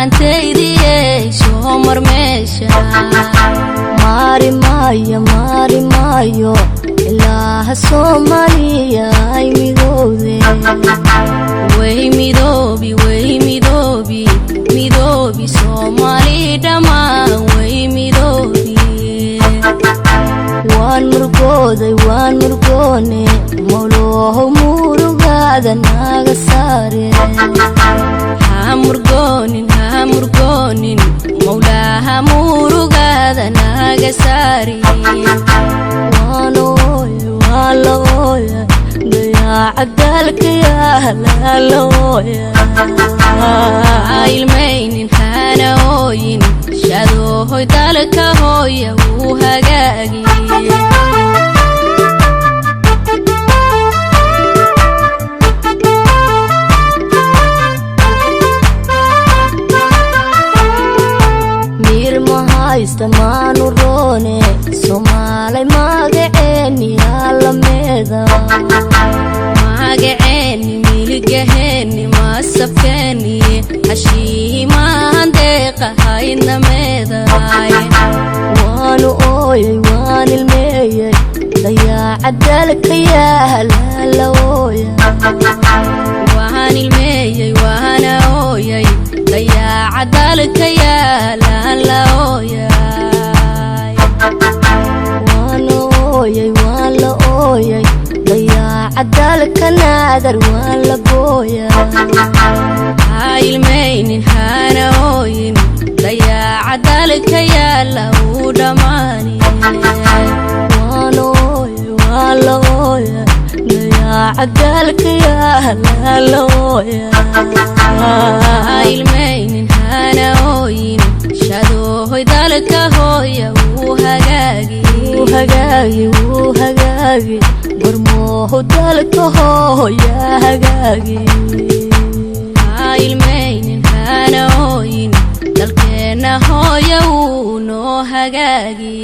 maantaydiye soo marmeesha mari maayo ilaaha Soomaaliya ay midowde way midoobi Soomaali dhamaan way midoobi waan murgoone mawlooho murugaada naga saare ha murgoonin mawlaaha murugaada naga saari waanooya dayaca dalka yaalaalooya ilmaynin hana ooyin shadoohoy dalka hooya wuu hagaagi maanu roone Soomaalay magaceeni alameeda magaceeni milgaheeni masafkeeni hashiimaan deeqa haynameeda waanu ooyay waan ilmeeyay dayaca dalka yaalaalooya waan ilmeeyay waana ooyay dayaca dalka yaalaalooya waan la ooyay dayaca dalka naadar waan la booya ha ilmaynin hana ooyin dayaca dalka yaala uu dhamaani waan la ooya dayaca dalka yaalaalooya ilmaynin hana ooyin shadoohoy dalka hooya wuu hagaagi gormooho dalka hooya hagaagi ilmaynin hana ooyin dalkeena hooya wuu noo hagaagi